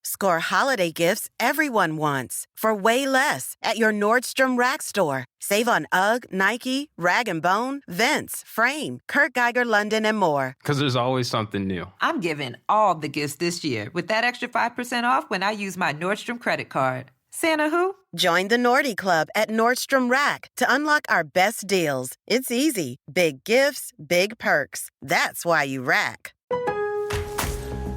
Score holiday gifts everyone wants for way less at your Nordstrom Rack store. Save on UGG, Nike, Rag & Bone, Vince, Frame, Kurt Geiger London, and more. Because there's always something new. I'm giving all the gifts this year with that extra 5% off when I use my Nordstrom credit card. Santa who? Join the Nordy Club at Nordstrom Rack to unlock our best deals. It's easy. Big gifts, big perks. That's why you rack.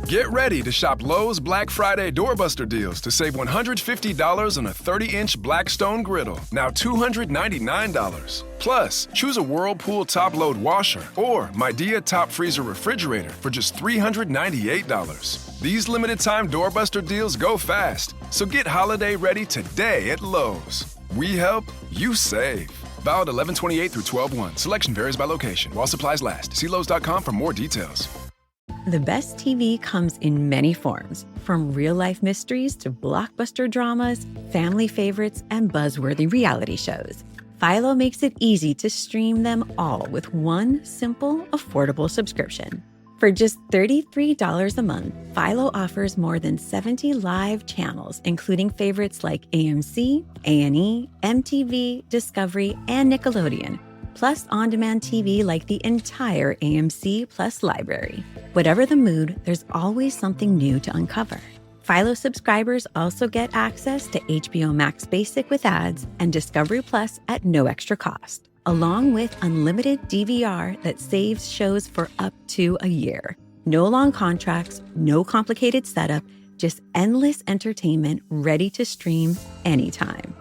Get ready to shop Lowe's Black Friday Doorbuster deals to save $150 on a 30-inch Blackstone griddle, now $299. Plus, choose a Whirlpool top-load washer or Midea top freezer refrigerator for just $398. These limited-time Doorbuster deals go fast, so get holiday ready today at Lowe's. We help, you save. Valid 11/28 through 12/1. Selection varies by location. While supplies last. See Lowe's.com for more details. The best TV comes in many forms, from real-life mysteries to blockbuster dramas, family favorites, and buzzworthy reality shows. Philo makes it easy to stream them all with one simple, affordable subscription. For just $33 a month, Philo offers more than 70 live channels, including favorites like AMC, A&E, MTV, Discovery, and Nickelodeon, plus on-demand TV like the entire AMC Plus library. Whatever the mood, there's always something new to uncover. Philo subscribers also get access to HBO Max Basic with ads and Discovery Plus at no extra cost, along with unlimited DVR that saves shows for up to a year. No long contracts, no complicated setup, just endless entertainment ready to stream anytime.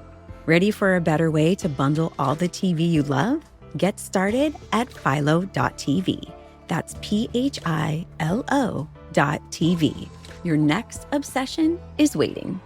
Ready for a better way to bundle all the TV you love? Get started at philo.tv. That's PHILO.tv. Your next obsession is waiting.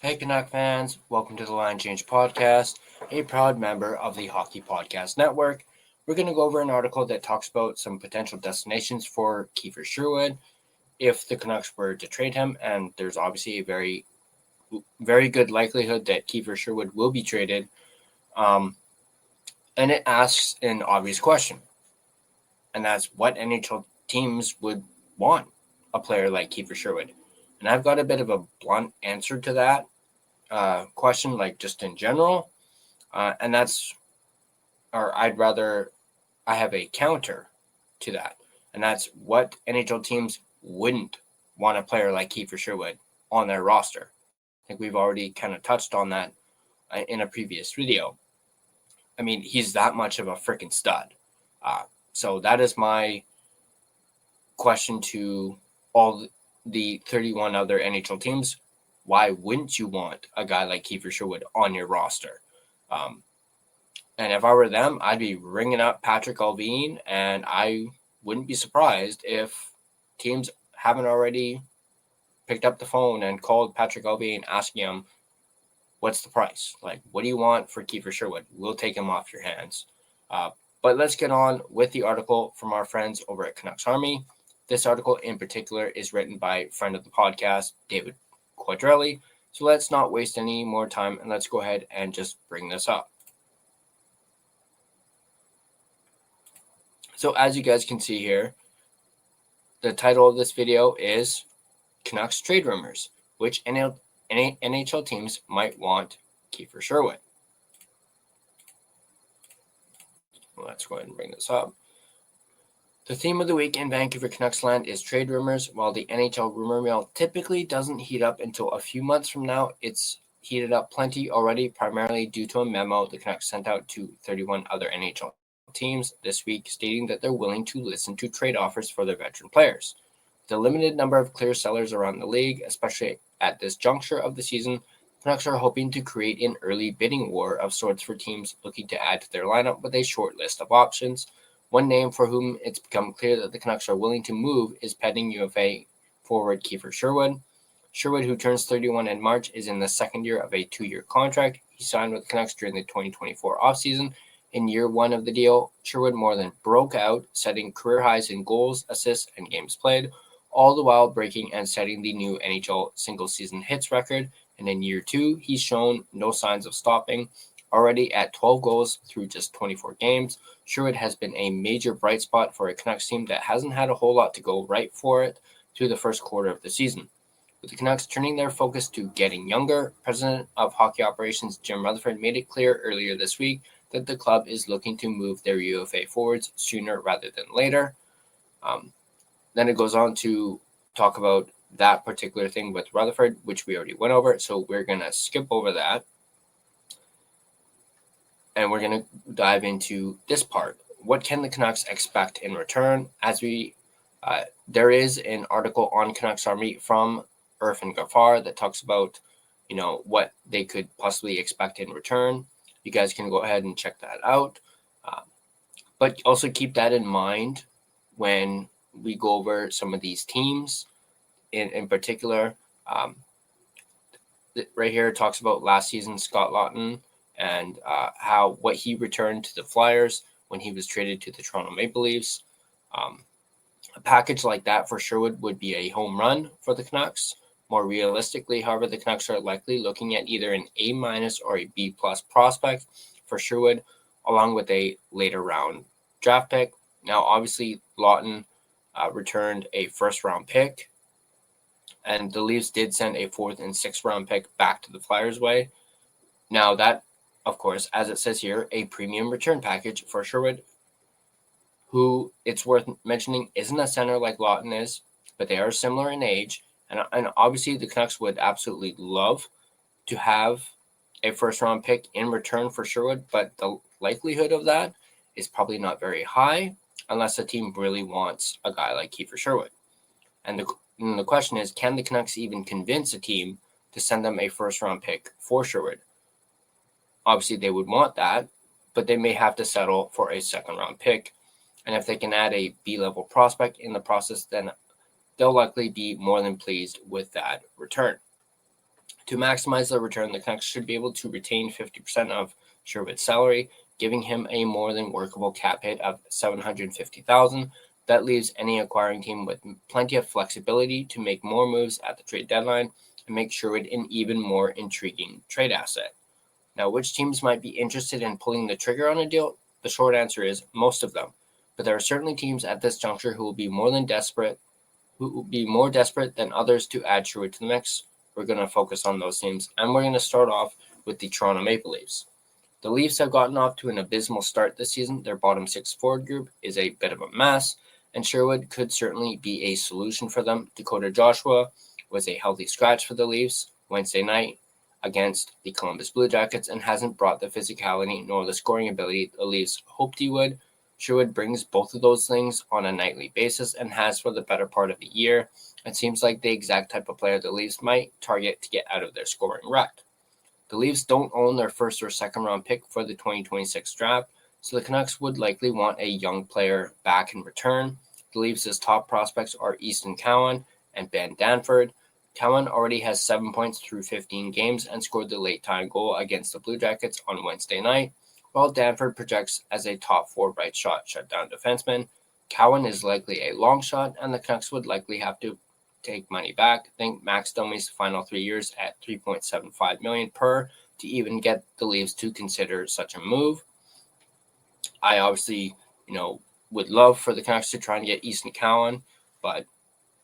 Hey Canuck fans, welcome to the Line Change Podcast, a proud member of the Hockey Podcast Network. We're going to go over an article that talks about some potential destinations for Kiefer Sherwood if the Canucks were to trade him, and there's obviously a very, very good likelihood that Kiefer Sherwood will be traded. And it asks an obvious question, and that's what NHL teams would want a player like Kiefer Sherwood. And I've got a bit of a blunt answer to that question, like just in general. And that's, or I have a counter to that. And that's what NHL teams wouldn't want a player like Kiefer Sherwood on their roster. I think we've already kind of touched on that in a previous video. I mean, he's that much of a freaking stud. So that is my question to all the 31 other NHL teams. Why wouldn't you want a guy like Kiefer Sherwood on your roster? And if I were them, I'd be ringing up Patrick Allvin, and I wouldn't be surprised if teams haven't already picked up the phone and called Patrick Allvin asking him, what's the price? Like, what do you want for Kiefer Sherwood? We'll take him off your hands. But let's get on with the article from our friends over at Canucks Army. This article in particular is written by friend of the podcast, David Quadrelli. So let's not waste any more time, and let's go ahead and just bring this up. So as you guys can see here, the title of this video is Canucks Trade Rumors, which NHL teams might want Kiefer Sherwood. Let's go ahead and bring this up. The theme of the week in Vancouver Canucks land is trade rumors. While the NHL rumor mill typically doesn't heat up until a few months from now, it's heated up plenty already, primarily due to a memo the Canucks sent out to 31 other NHL teams this week stating that they're willing to listen to trade offers for their veteran players. The limited number of clear sellers around the league, especially at this juncture of the season, Canucks are hoping to create an early bidding war of sorts for teams looking to add to their lineup with a short list of options. One name for whom it's become clear that the Canucks are willing to move is pending UFA forward Kiefer Sherwood. Sherwood, who turns 31 in March, is in the second year of a 2-year contract. He signed with the Canucks during the 2024 offseason. In year one of the deal, Sherwood more than broke out, setting career highs in goals, assists, and games played, all the while breaking and setting the new NHL single-season hits record. And in year two, he's shown no signs of stopping. Already at 12 goals through just 24 games, Sherwood has been a major bright spot for a Canucks team that hasn't had a whole lot to go right for it through the first quarter of the season. With the Canucks turning their focus to getting younger, President of Hockey Operations Jim Rutherford made it clear earlier this week that the club is looking to move their UFA forwards sooner rather than later. Then it goes on to talk about that particular thing with Rutherford, which we already went over, so we're going to skip over that. And we're going to dive into this part. What can the Canucks expect in return? There is an article on Canucks Army from Irfan Ghaffar that talks about, what they could possibly expect in return. You guys can go ahead and check that out. But also keep that in mind when we go over some of these teams. In particular, right here it talks about last season Scott Laughton and what he returned to the Flyers when he was traded to the Toronto Maple Leafs. A package like that for Sherwood would be a home run for the Canucks. More realistically, however, the Canucks are likely looking at either an A- or a B+ prospect for Sherwood, along with a later round draft pick. Now, obviously, Laughton returned a first-round pick, and the Leafs did send a 4th and 6th round pick back to the Flyers' way. Now, that, of course, as it says here, a premium return package for Sherwood, who, it's worth mentioning, isn't a center like Laughton is, but they are similar in age. And obviously, the Canucks would absolutely love to have a first-round pick in return for Sherwood, but the likelihood of that is probably not very high unless a team really wants a guy like Kiefer Sherwood. And the question is, can the Canucks even convince a team to send them a first-round pick for Sherwood? Obviously, they would want that, but they may have to settle for a second-round pick. And if they can add a B-level prospect in the process, then they'll likely be more than pleased with that return. To maximize the return, the Canucks should be able to retain 50% of Sherwood's salary, giving him a more than workable cap hit of $750,000. That leaves any acquiring team with plenty of flexibility to make more moves at the trade deadline and make Sherwood an even more intriguing trade asset. Now, which teams might be interested in pulling the trigger on a deal? The short answer is most of them. But there are certainly teams at this juncture who will be more desperate than others to add Sherwood to the mix. We're going to focus on those teams, and we're going to start off with the Toronto Maple Leafs. The Leafs have gotten off to an abysmal start this season. Their bottom 6 forward group is a bit of a mess, and Sherwood could certainly be a solution for them. Dakota Joshua was a healthy scratch for the Leafs Wednesday night against the Columbus Blue Jackets and hasn't brought the physicality nor the scoring ability the Leafs hoped he would. Sherwood brings both of those things on a nightly basis and has for the better part of the year. It seems like the exact type of player the Leafs might target to get out of their scoring rut. The Leafs don't own their first or second round pick for the 2026 draft, so the Canucks would likely want a young player back in return. The Leafs' top prospects are Easton Cowan and Ben Danford. Cowan already has 7 points through 15 games and scored the late-time goal against the Blue Jackets on Wednesday night, while Danford projects as a top 4 right shot shutdown defenseman. Cowan is likely a long shot, and the Canucks would likely have to take money back. Think Max Domi's final 3 years at $3.75 million per to even get the Leafs to consider such a move. I obviously, would love for the Canucks to try and get Easton Cowan, but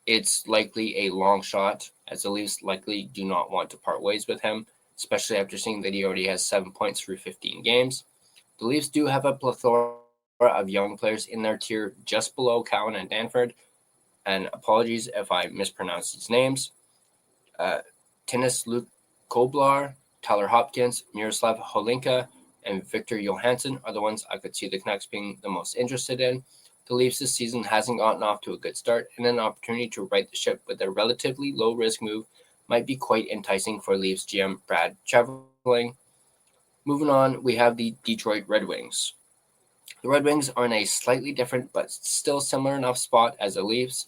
it's likely a long shot, as the Leafs likely do not want to part ways with him, especially after seeing that he already has 7 points through 15 games. The Leafs do have a plethora of young players in their tier just below Cowan and Danford, and apologies if I mispronounce these names. Tinnis Luke Koblar, Tyler Hopkins, Miroslav Holinka, and Victor Johansson are the ones I could see the Canucks being the most interested in. The Leafs this season hasn't gotten off to a good start, and an opportunity to right the ship with a relatively low-risk move might be quite enticing for Leafs GM Brad Treliving. Moving on, we have the Detroit Red Wings. The Red Wings are in a slightly different but still similar enough spot as the Leafs.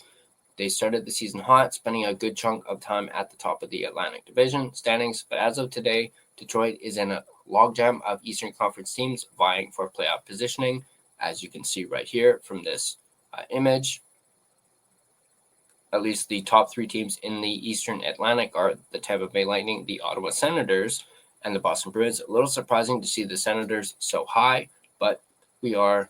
They started the season hot, spending a good chunk of time at the top of the Atlantic Division standings, but as of today, Detroit is in a logjam of Eastern Conference teams vying for playoff positioning, as you can see right here from this image. At least the top 3 teams in the Eastern Atlantic are the Tampa Bay Lightning, the Ottawa Senators, and the Boston Bruins. A little surprising to see the Senators so high, but we are,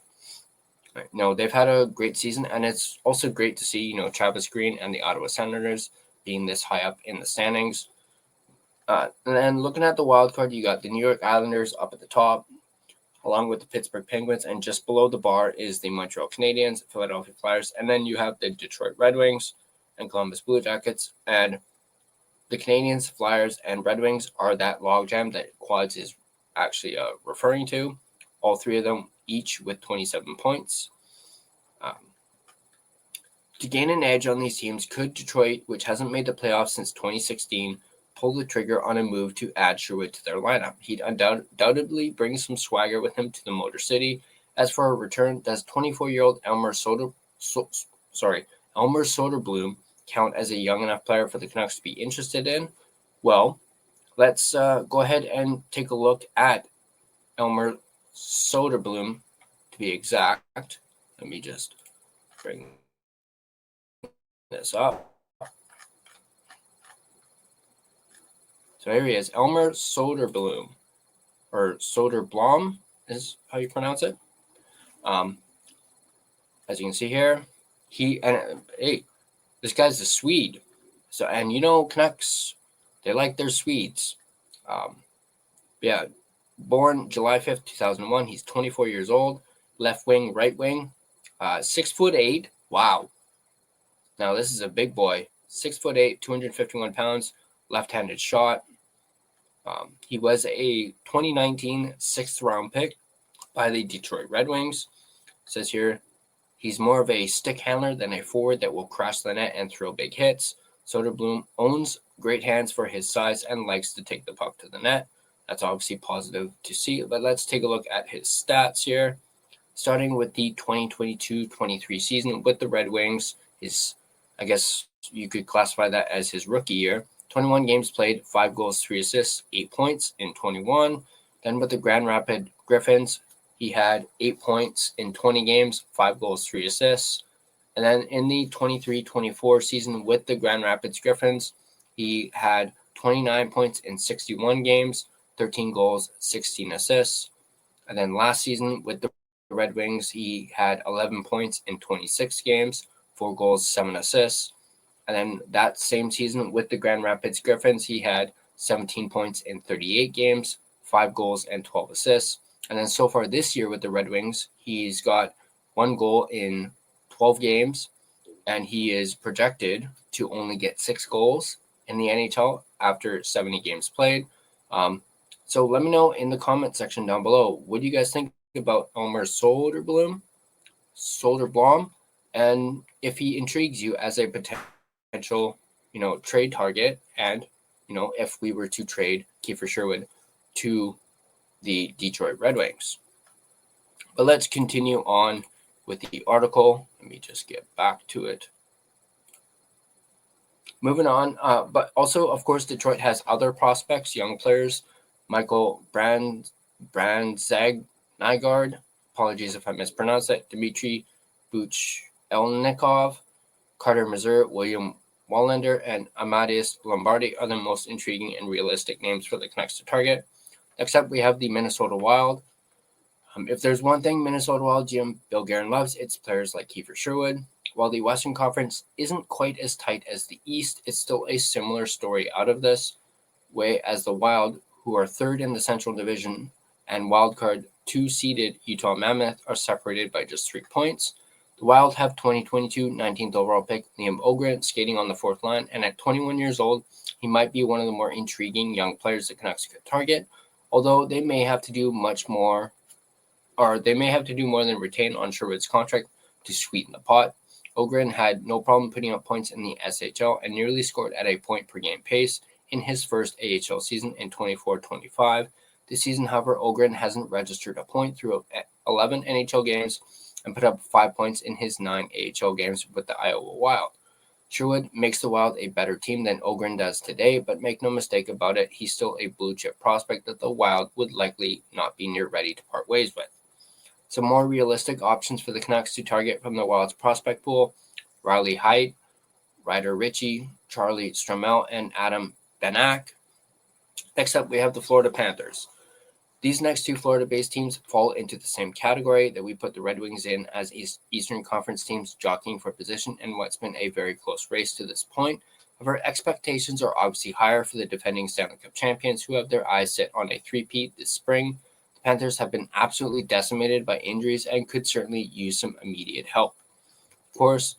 they've had a great season, and it's also great to see, Travis Green and the Ottawa Senators being this high up in the standings. And then looking at the wild card, you got the New York Islanders up at the top, along with the Pittsburgh Penguins, and just below the bar is the Montreal Canadiens, Philadelphia Flyers, and then you have the Detroit Red Wings and Columbus Blue Jackets. And the Canadiens, Flyers, and Red Wings are that logjam that Quads is actually referring to. All 3 of them each with 27 points. To gain an edge on these teams, could Detroit, which hasn't made the playoffs since 2016, pull the trigger on a move to add Sherwood to their lineup? He'd undoubtedly bring some swagger with him to the Motor City. As for a return, does 24-year-old Elmer Soderblom count as a young enough player for the Canucks to be interested in? Well, let's go ahead and take a look at Elmer Soderblom, to be exact. Let me just bring this up. So here he is, Elmer Soderblom, or Soderblom is how you pronounce it. As you can see here, this guy's a Swede. So, and Canucks, they like their Swedes. Born July 5th, 2001. He's 24 years old, left wing, right wing, 6'8". Wow. Now this is a big boy, 6'8", 251 pounds, left-handed shot. He was a 2019 6th round pick by the Detroit Red Wings. It says here, he's more of a stick handler than a forward that will crash the net and throw big hits. Soderblom owns great hands for his size and likes to take the puck to the net. That's obviously positive to see, but let's take a look at his stats here. Starting with the 2022-23 season with the Red Wings, I guess you could classify that as his rookie year. 21 games played, 5 goals, 3 assists, 8 points in 21. Then with the Grand Rapids Griffins, he had 8 points in 20 games, 5 goals, 3 assists. And then in the 23-24 season with the Grand Rapids Griffins, he had 29 points in 61 games, 13 goals, 16 assists. And then last season with the Red Wings, he had 11 points in 26 games, 4 goals, 7 assists. And then that same season with the Grand Rapids Griffins, he had 17 points in 38 games, 5 goals, and 12 assists. And then so far this year with the Red Wings, he's got 1 goal in 12 games, and he is projected to only get 6 goals in the NHL after 70 games played. So let me know in the comment section down below, what do you guys think about Elmer Soderblom, and if he intrigues you as a potential, trade target, and, if we were to trade Kiefer Sherwood to the Detroit Red Wings. But let's continue on with the article. Let me just get back to it. Moving on, but also, of course, Detroit has other prospects, young players. Michael Brandzagnygard, apologies if I mispronounced that, Dmitry Buchelnikov, Carter Mazur, William Wallander, and Amadeus Lombardi are the most intriguing and realistic names for the Canucks to target. Next up, we have the Minnesota Wild. If there's one thing Minnesota Wild GM Bill Guerin loves, it's players like Kiefer Sherwood. While the Western Conference isn't quite as tight as the East, it's still a similar story out of this way, as the Wild, who are third in the Central Division, and wildcard 2-seeded Utah Mammoth are separated by just 3 points. The Wild have 2022 19th overall pick Liam Ogren skating on the fourth line, and at 21 years old, he might be one of the more intriguing young players the Canucks could target, although they may have to do more than retain on Sherwood's contract to sweeten the pot. Ogren had no problem putting up points in the SHL and nearly scored at a point-per-game pace in his first AHL season in 24-25. This season, however, Ogren hasn't registered a point through 11 NHL games and put up 5 points in his 9 AHL games with the Iowa Wild. Sherwood makes the Wild a better team than Ogren does today, but make no mistake about it, he's still a blue-chip prospect that the Wild would likely not be near ready to part ways with. Some more realistic options for the Canucks to target from the Wild's prospect pool: Riley Heidt, Ryder Ritchie, Charlie Stromel, and Adam Benak. Next up, we have the Florida Panthers. These next two Florida-based teams fall into the same category that we put the Red Wings in, as Eastern Conference teams jockeying for position in what's been a very close race to this point. However, expectations are obviously higher for the defending Stanley Cup champions, who have their eyes set on a three-peat this spring. The Panthers have been absolutely decimated by injuries and could certainly use some immediate help. Of course,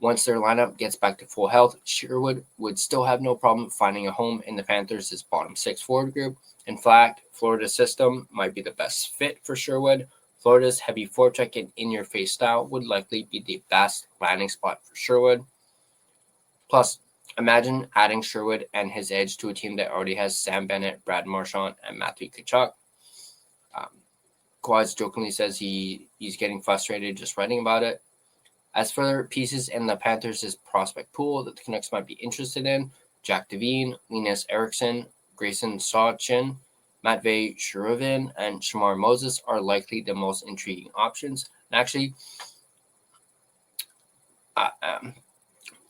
once their lineup gets back to full health, Sherwood would still have no problem finding a home in the Panthers' bottom six forward group. In fact, Florida's system might be the best fit for Sherwood. Florida's heavy forecheck and in-your-face style would likely be the best landing spot for Sherwood. Plus, imagine adding Sherwood and his edge to a team that already has Sam Bennett, Brad Marchand, and Matthew Tkachuk. Quads jokingly says he's getting frustrated just writing about it. As for pieces in the Panthers' prospect pool that the Canucks might be interested in, Jack Devine, Linus Eriksson, Grayson Sawchin, Matvei Sheruvin, and Shamar Moses are likely the most intriguing options. And actually,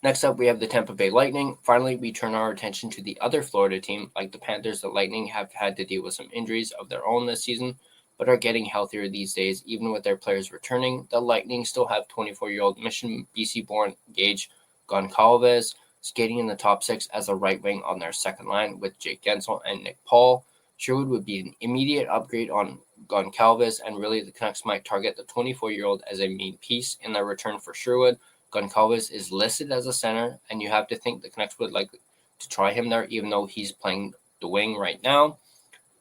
next up, we have the Tampa Bay Lightning. Finally, we turn our attention to the other Florida team. Like the Panthers, the Lightning have had to deal with some injuries of their own this season, but are getting healthier these days, even with their players returning. The Lightning still have 24-year-old Mission BC-born Gage Goncalves skating in the top six as a right wing on their second line with Jake Gensel and Nick Paul. Sherwood would be an immediate upgrade on Goncalves, and really the Canucks might target the 24-year-old as a main piece in their return for Sherwood. Goncalves is listed as a center, and you have to think the Canucks would like to try him there, even though he's playing the wing right now.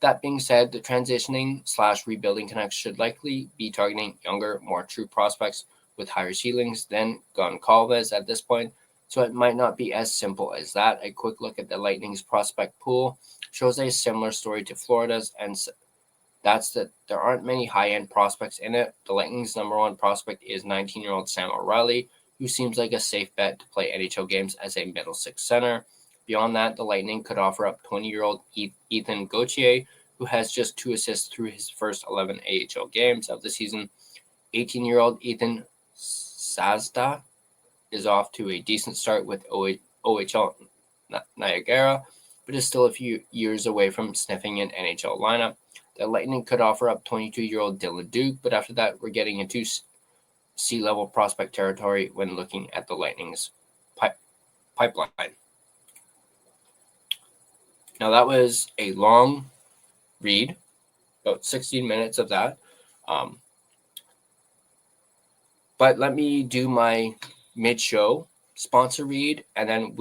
That being said, the transitioning/rebuilding Canucks should likely be targeting younger, more true prospects with higher ceilings than Goncalves at this point, so it might not be as simple as that. A quick look at the Lightning's prospect pool shows a similar story to Florida's, and that's that there aren't many high-end prospects in it. The Lightning's number one prospect is 19-year-old Sam O'Reilly, who seems like a safe bet to play NHL games as a middle six center. Beyond that, the Lightning could offer up 20-year-old Ethan Gauthier, who has just 2 assists through his first 11 AHL games of the season. 18-year-old Ethan Sazda is off to a decent start with OHL Niagara, but is still a few years away from sniffing an NHL lineup. The Lightning could offer up 22-year-old Dylan Duke, but after that, we're getting into sea-level prospect territory when looking at the Lightning's pipeline. Now, that was a long read, about 16 minutes of that. But let me do my mid-show sponsor read, and then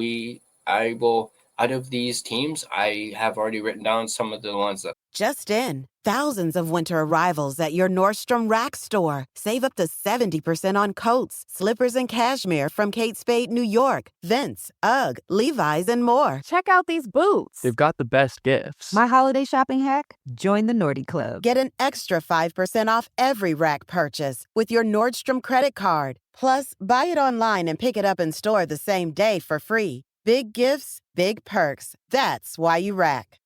I will, out of these teams, I have already written down some of the ones that. Just in, thousands of winter arrivals at your Nordstrom Rack store. Save up to 70% on coats, slippers, and cashmere from Kate Spade, New York, Vince, UGG, Levi's, and more. Check out these boots. They've got the best gifts. My holiday shopping hack? Join the Nordy Club. Get an extra 5% off every Rack purchase with your Nordstrom credit card. Plus, buy it online and pick it up in store the same day for free. Big gifts, big perks. That's why you Rack.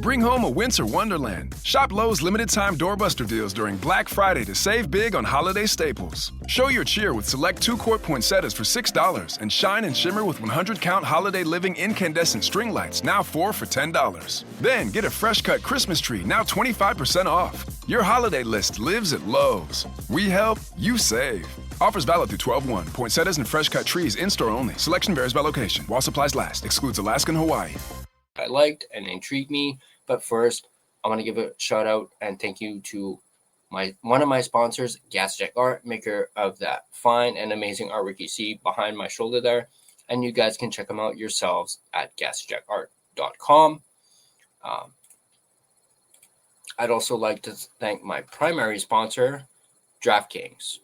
Bring home a winter wonderland. Shop Lowe's limited-time doorbuster deals during Black Friday to save big on holiday staples. Show your cheer with select 2-quart poinsettias for $6 and shine and shimmer with 100-count Holiday Living incandescent string lights, now 4 for $10. Then get a fresh-cut Christmas tree, now 25% off. Your holiday list lives at Lowe's. We help, you save. Offers valid through 12/1. Poinsettias and fresh cut trees in-store only. Selection varies by location. While supplies last. Excludes Alaska and Hawaii. I liked and intrigued me. But first, I want to give a shout out and thank you to one of my sponsors, Gassy Jack Art, maker of that fine and amazing artwork you see behind my shoulder there. And you guys can check them out yourselves at GassyJackArt.com. I'd also like to thank my primary sponsor, DraftKings.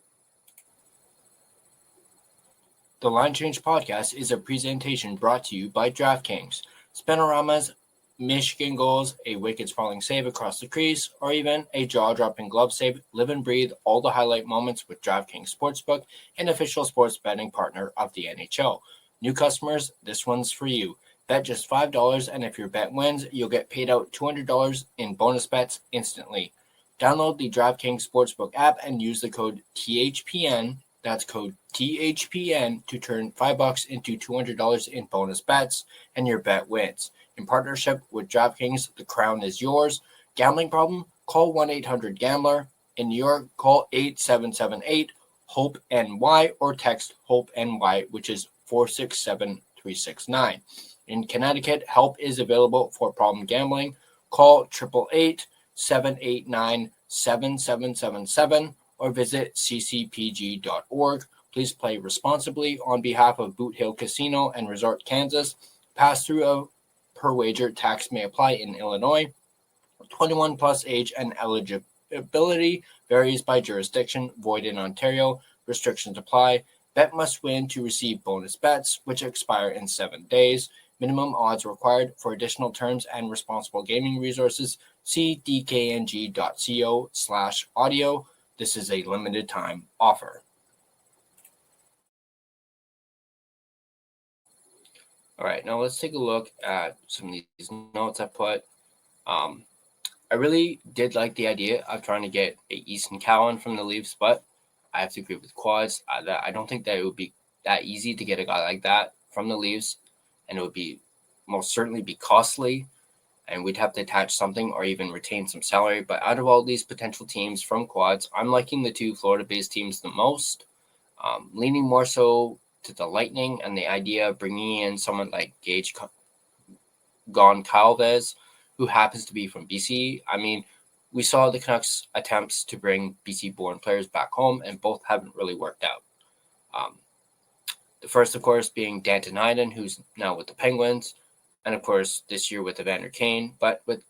The Line Change Podcast is a presentation brought to you by DraftKings. Spinoramas, Michigan goals, a wicked sprawling save across the crease, or even a jaw-dropping glove save. Live and breathe all the highlight moments with DraftKings Sportsbook, an official sports betting partner of the NHL. New customers, this one's for you. Bet just $5, and if your bet wins, you'll get paid out $200 in bonus bets instantly. Download the DraftKings Sportsbook app and use the code THPN, that's code THPN, to turn $5 into $200 in bonus bets, and your bet wins. In partnership with DraftKings, the crown is yours. Gambling problem? Call 1-800-GAMBLER. In New York, call 8778-HOPE-NY or text HOPE-NY, which is 467-369. In Connecticut, help is available for problem gambling. Call 888-789-7777 or visit ccpg.org. Please play responsibly on behalf of Boot Hill Casino and Resort, Kansas. Pass-through of per wager tax may apply in Illinois. 21 plus age and eligibility varies by jurisdiction. Void in Ontario. Restrictions apply. Bet must win to receive bonus bets, which expire in 7 days. Minimum odds required. For additional terms and responsible gaming resources, see dkng.co/audio. This is a limited time offer. All right, now let's take a look at some of these notes I put. I really did like the idea of trying to get a Easton Cowan from the Leafs, but I have to agree with Quads. I don't think that it would be that easy to get a guy like that from the Leafs, and it would be most certainly be costly, and we'd have to attach something or even retain some salary. But out of all these potential teams from Quads, I'm liking the two Florida-based teams the most, leaning more so to the Lightning and the idea of bringing in someone like Gage Goncalves, who happens to be from BC. I mean, we saw the Canucks' attempts to bring BC-born players back home, and both haven't really worked out. The first, of course, being Danton Heinen, who's now with the Penguins, and, of course, this year with Evander Kane. But with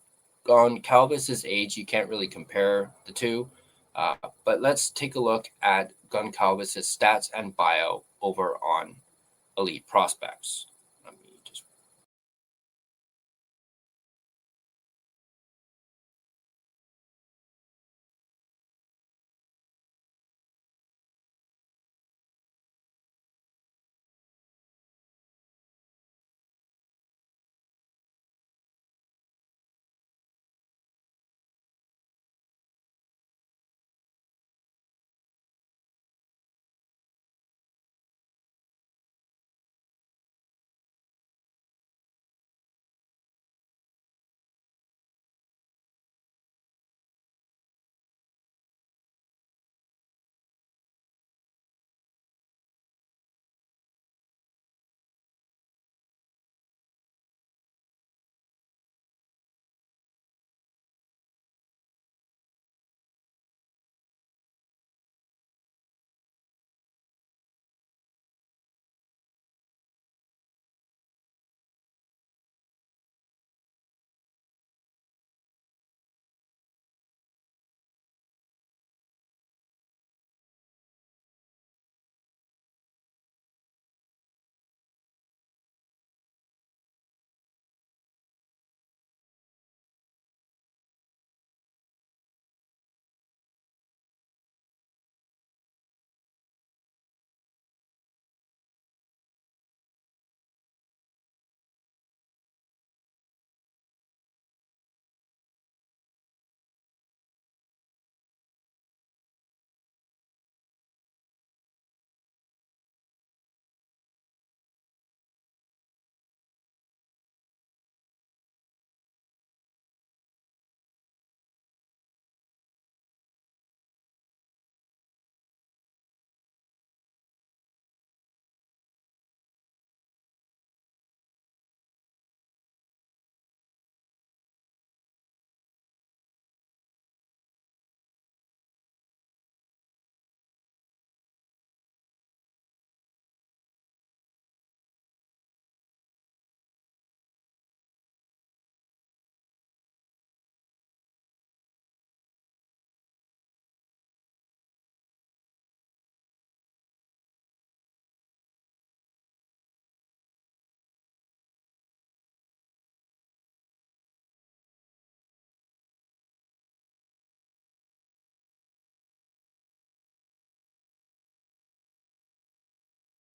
Goncalves' age, you can't really compare the two. But let's take a look at Goncalves' stats and bio over on Elite Prospects.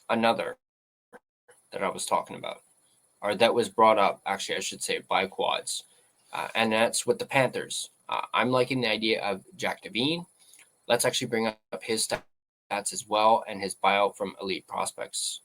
another that I was talking about, or that was brought up, actually, I should say, by Quads, and that's with the Panthers. I'm liking the idea of Jack Devine. Let's actually bring up his stats as well and his buyout from Elite Prospects.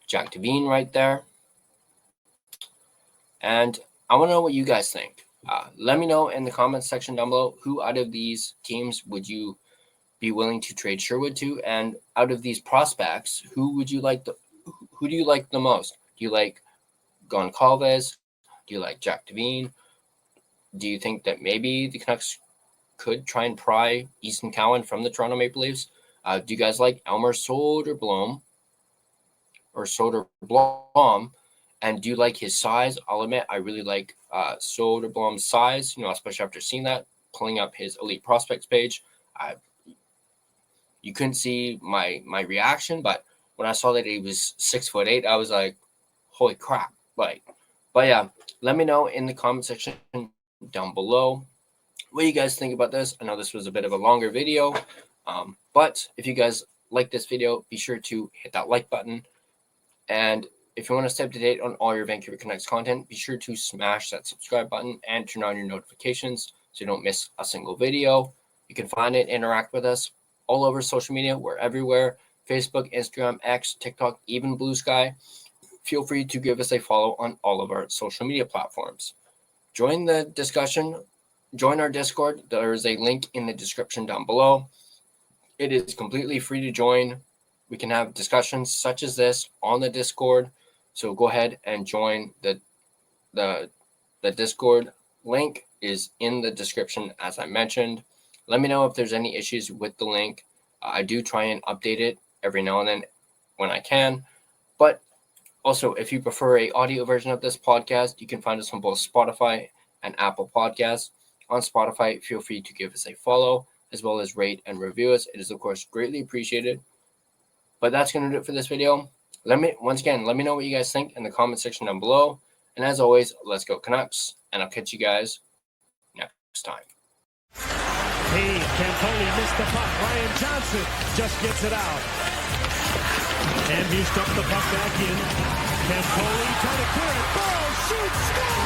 Jack Devine right there. And I want to know what you guys think. Let me know in the comments section down below, who out of these teams would you be willing to trade Sherwood to? And out of these prospects, who do you like the most? Do you like Goncalves? Do you like Jack Devine? Do you think that maybe the Canucks could try and pry Easton Cowan from the Toronto Maple Leafs? Do you guys like Elmer Soderblom? And do you like his size? I'll admit, I really like Soderblom's size, especially after seeing that, pulling up his Elite Prospects page. You couldn't see my reaction, but when I saw that he was 6'8", I was like, holy crap. But yeah, let me know in the comment section down below what you guys think about this. I know this was a bit of a longer video, but if you guys like this video, be sure to hit that like button. And if you want to stay up to date on all your Vancouver Canucks content, be sure to smash that subscribe button and turn on your notifications so you don't miss a single video. You can find it, interact with us all over social media. We're everywhere: Facebook, Instagram, X, TikTok, even Blue Sky. Feel free to give us a follow on all of our social media platforms. Join the discussion. Join our Discord. There is a link in the description down below. It is completely free to join. We can have discussions such as this on the Discord. So go ahead and join the Discord. Link is in the description, as I mentioned. Let me know if there's any issues with the link. I do try and update it every now and then when I can. But also, if you prefer an audio version of this podcast, you can find us on both Spotify and Apple Podcasts. On Spotify, feel free to give us a follow, as well as rate and review us. It is, of course, greatly appreciated. But that's going to do it for this video. Let me know what you guys think in the comment section down below. And as always, let's go Canucks, and I'll catch you guys next time. Hey, Campoli missed the puck. Ryan Johnson just gets it out. And he stuck the puck back in. Campoli trying to clear it. Ball, shoots, score!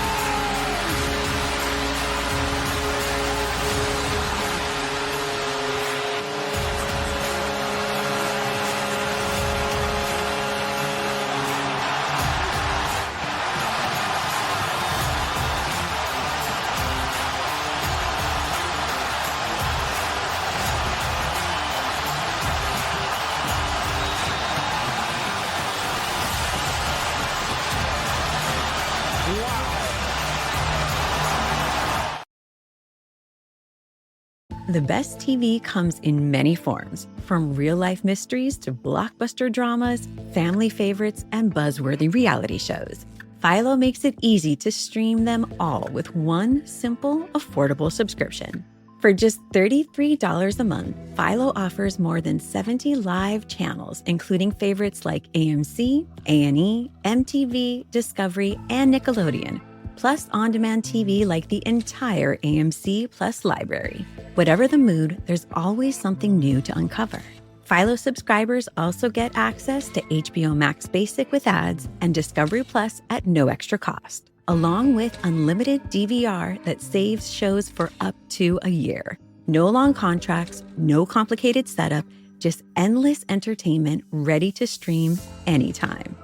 The best TV comes in many forms, from real-life mysteries to blockbuster dramas, family favorites, and buzzworthy reality shows. Philo makes it easy to stream them all with one simple, affordable subscription. For just $33 a month, Philo offers more than 70 live channels, including favorites like AMC, A&E, MTV, Discovery, and Nickelodeon, plus on-demand TV like the entire AMC Plus library. Whatever the mood, there's always something new to uncover. Philo subscribers also get access to HBO Max Basic with ads and Discovery Plus at no extra cost, along with unlimited DVR that saves shows for up to a year. No long contracts, no complicated setup, just endless entertainment ready to stream anytime.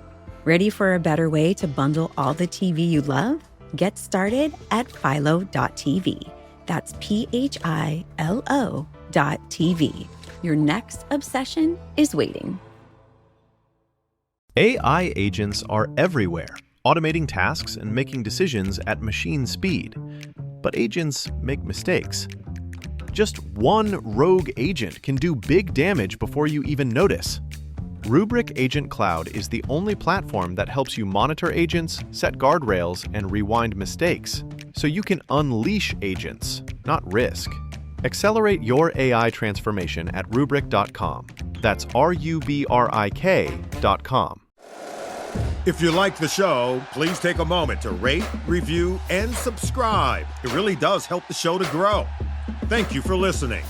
Ready for a better way to bundle all the TV you love? Get started at philo.tv. That's PHILO.tv. Your next obsession is waiting. AI agents are everywhere, automating tasks and making decisions at machine speed. But agents make mistakes. Just one rogue agent can do big damage before you even notice. Rubrik Agent Cloud is the only platform that helps you monitor agents, set guardrails, and rewind mistakes, so you can unleash agents, not risk. Accelerate your AI transformation at Rubrik.com. That's RUBRIK.com. If you like the show, please take a moment to rate, review, and subscribe. It really does help the show to grow. Thank you for listening.